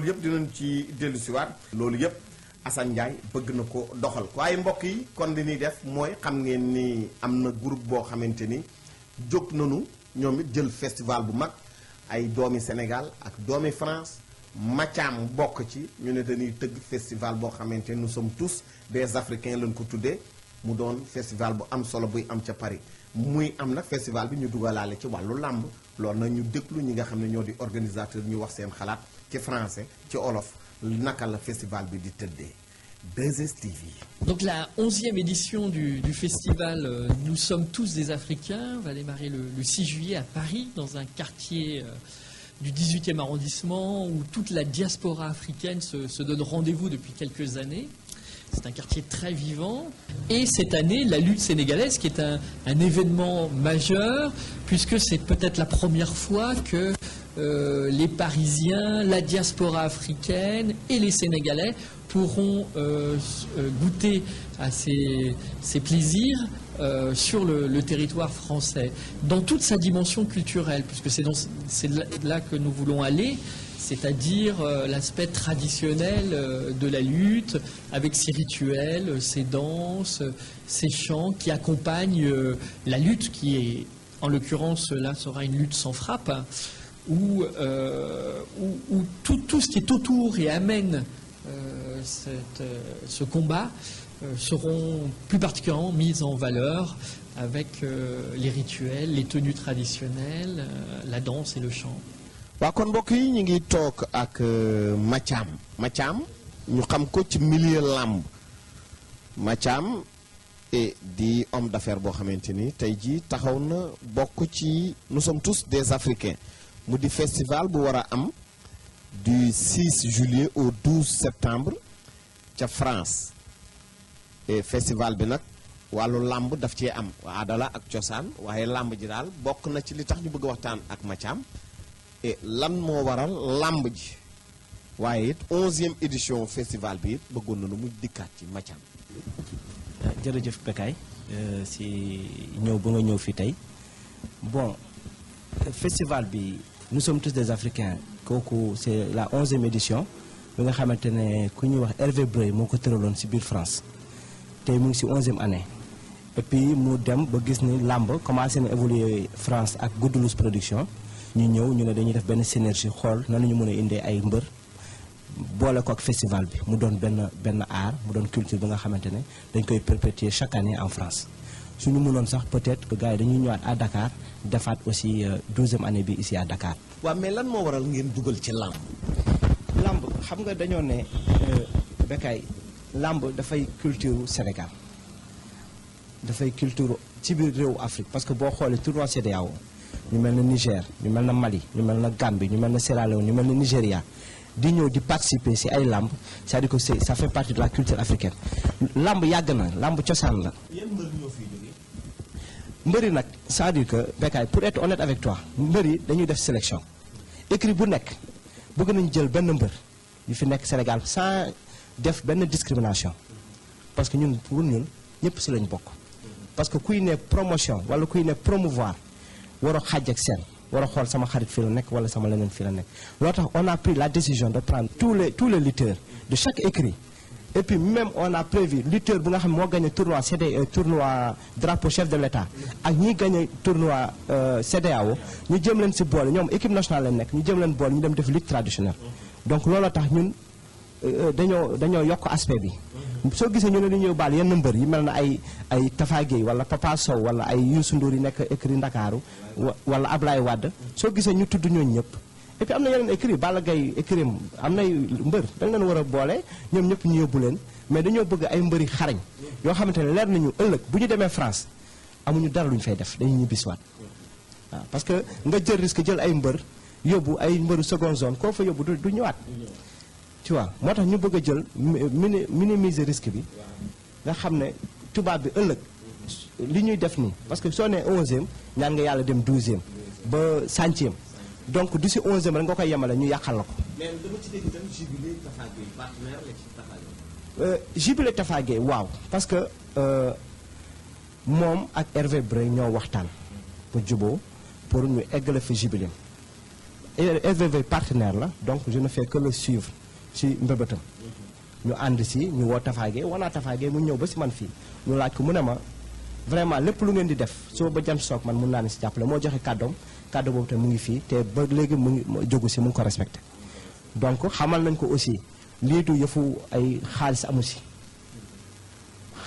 loolu yëpp dinañ ci dellu si waat loolu yëpp Assane Ndiaye bëgg na ko doxal waaye mbokk yi kon li ñuy def mooy xam ngeen ni am na groupe boo xamante ni jóg nañu ñoom it jël festival bu mag ay doomi Sénégal ak doomi France Mathiam bokk ci ñu ne dañuy tëgg festival boo xamante ni nous sommes tous des Africains lañ ko tuddee mu doon festival bu am solo buy am ca Paris muy am nag festival bi ñu dugalaale ci wàllu làmb loolu nag ñu déglu ñi nga xam ne ñoo di organisateur ñu wax seen xalaat ci français ci olof naka la festival bi di tëddee 2STV. Donc la 11e édition du festival Nous sommes tous des Africains va démarrer le 6 juillet à Paris dans un quartier du 18e arrondissement où toute la diaspora africaine se donne rendez-vous depuis quelques années. C'est un quartier très vivant. Et cette année, la lutte sénégalaise, qui est un événement majeur, puisque c'est peut-être la première fois que les Parisiens, la diaspora africaine et les Sénégalais pourront goûter à ces plaisirs sur le territoire français, dans toute sa dimension culturelle, puisque c'est là que nous voulons aller, c'est-à-dire l'aspect traditionnel de la lutte, avec ses rituels, ses danses, ses chants qui accompagnent la lutte, qui est, en l'occurrence, là sera une lutte sans frappe, hein, où tout ce qui est autour et amène ce combat seront plus particulièrement mises en valeur avec les rituels, les tenues traditionnelles, la danse et le chant. waaw kon mbokk yi ñu ngi toog ak Mathiam ñu xam ko ci milieu làmb Mathiam di homme d'affaires boo xamante ni tey jii taxaw na bokk ci nous sommes tous des Africains mu di festival bu war a am du 6 juillet au 12 septembre ca France et festival bi nag wàllu làmb daf cee am aadala ak cosaan waaye làmb ji daal bokk na ci li tax ñu bëgg waxtaan ak Mathiam et lan moo waral làmb ji waaye it 11e édition festival bi it bëggoon nañu mu dikkaat ci Mathiam. jërëjëf Bekay si ñëw ba nga ñëw fii tey bon festival bi nous sommes tous des Africains kooku c'est la 11e édition bi nga xamante ne ku ñuy wax Hervé Breuil moo ko tëraloon si biir France tey mu ngi si 11e année et puis mu dem ba gis ni làmb commencé na évoluer France ak Goodloose production ñu ñëw ñu ne dañuy def benn synergie xool nan la ñu mën a indee ay mbër boole ko ak festival bi mu doon benn art mu doon culture bi nga xamante ne dañ koy perpétuer chaque année en France suñu mënoon sax peut-être que gars yi dañuy ñëwaat à Dakar defaat aussi 12e année bi ici à Dakar. waaw mais lan moo waral ngeen dugal ci làmb. làmb xam nga dañoo ne Bekay làmb dafay culture Sénégal dafay culture ci biir réewu Afrique parce que boo xoolee tournoi CEDEAO ñu mel na Niger ñu mel na Mali ñu mel na Gambie ñu mel na Sierra Leone ñu mel na Nigéria di ñëw di participer ci ay làmb c'est-à-dire que ça fait partie de la culture africaine làmb yàgg na làmb cosaan la. yan mbër ñoo fiy jógee. mbëri nag c'est-à-dire que Bekay pour être honnête avec toi mbëri dañuy def sélection écrit bu nekk bëgg nañu jël benn mbër yu fi nekk Sénégal sans def benn discrimination parce que ñun pour ñun ñëpp ci lañ bokk parce que kuy ne promotion wala kuy ne promouvoir waroo xaaj ak seen waroo xool sama xarit fii la nekk wala sama leneen fii la nekk loo tax on a pris la décision de prendre tous les lutteurs de chaque écrit et puis même on a prévu lutteur bu nga xam moo gagné tournoi tournoi drapeau chef de l'État ak ñi gagné tournoi CEDEAO ñu jëm leen ci boole ñoom équipe nationale lañ nekk ñu jëm leen boole ñu dem def lutte traditionnelle donc looloo tax ñun dañoo yokk aspect bi soo gisee ñu ne dañuy yóbbaale yenn mbër yi mel na ay Tafa Gueye wala Papa Sow wala ay Youssou Ndour yi nekk écurie Ndakaaru wala Ablaye Wade soo gisee ñu tudd ñooñu ñëpp et puis am na yeneen écurie Balla Gaye écurie am nay mbër dañ leen war a boole ñoom ñëpp ñu yóbbu leen mais dañoo bëgg ay mbëri xarañ yoo xamante ne leer nañu ëllëg bu ñu demee France amuñu dara lu ñu fay def dañuy ñibbisiwaat waaw parce que nga jël risque jël ay mbër yóbbu ay mbëru seconde zone koo fa yóbbu du ñëwaat tu vois moo tax ñu bëgg a jël minimiser risque bi nga xam ne tubaab bi ëllëg li ñuy def nii parce que soo nee 11e ñaan nga yàlla dem 12e ba 100e donc du si 11e rek nga koy yemale ñu yàqal la ko. mais dama ci dégg tam Jubilé Tafa Gueye partenaire la ci Tafa Gueye. Jubilé Tafa Gueye waaw parce que moom ak Hervé Breuil ñoo waxtaan ba juboo pour ñu eggale fi Jubilé RVV partenaire la donc je ne fais que le suivre ci mbébétam ñu ànd si ñu woo Tafaage wanaa Tafaage mu ñëw ba si man fii ñu laaj ko mu ne ma vraiment lépp lu ngeen di def soo ba jant soog man mun naa ne si jàppale moo joxe kàddoom kàddu boobu te mu ngi fii te ba léegi mu ngi jógu si mu ngi ko respecté donc xamal nañ ko aussi lii du yëfu ay xaalis amu si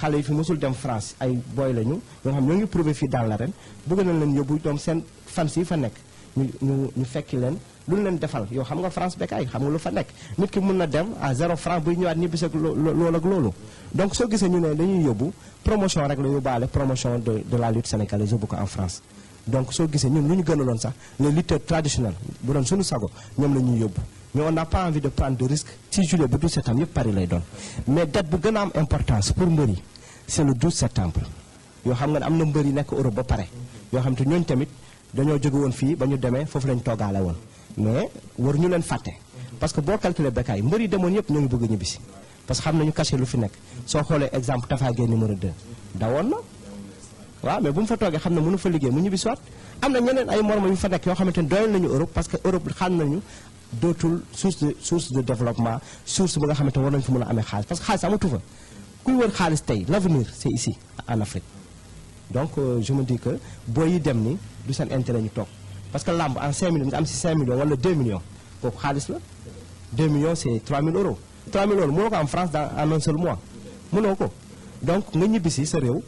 xale yi fi mosul dem France ay booy lañu ñoo xam ñoo ngi prouvé fii dans l'arène bëgg nañ leen yóbbu ñoom seen fans yi fa nekk ñu fekki leen lu ñu leen defal yow xam nga France Bécaye xam nga lu fa nekk nit ki mën na dem à 0 franc buy ñëwaat ñibbisi ak loolu ak loolu donc soo gisee ñu ne dañuy yóbbu promotion rek la yóbbaale promotion de la lutte sénégalaise yóbbu ko en France donc soo gisee ñun lu ñu gënaloon sax les lutteurs traditionnels bu doon suñu sago ñoom la ñuy yóbbu mais on n'a pas envie de prendre de risque 6 juillet ba 12 septembre yëpp Paris lay doon mais date bu gën a am importance pour mbër yi c'est le 12 septembre yoo xam nga ne am na mbër yi nekk Europe ba pare yoo xam te ñooñu tamit dañoo jóge woon fii ba ñu demee foofu lañ toogaale woon mais war ñu leen fàtte parce que boo calculer Bécaye mbër yi demoon yëpp ñoo ngi bëgg a ñibbisi parce que xam nañu caché lu fi nekk soo xoolee exemple Tafa Gueye numéro 2 dawoon na waaw mais bu mu fa toogee xam ne mënu fa liggéey mu ñibbisi waat am na ñeneen ay moroma yu fa nekk yoo xamante ne doyal nañu Europe parce que Europe xam nañu dootul source de développement source bi nga xamante ne war nañu fa mën a amee xaalis parce que xaalis amatu fa kuy wër xaalis tey l'avenir c'est ici en Afrique donc je me dis que boo yi dem ni du seen intérêt ñu toog parce que lamb en 5 millions nga am si 5 millions wala 2 millions kooku xaalis la 2 millions c'est 3 000 euros 3 000 euros mënoo ko am France en un seul mois mënoo ko donc nga ñibbi si sa réew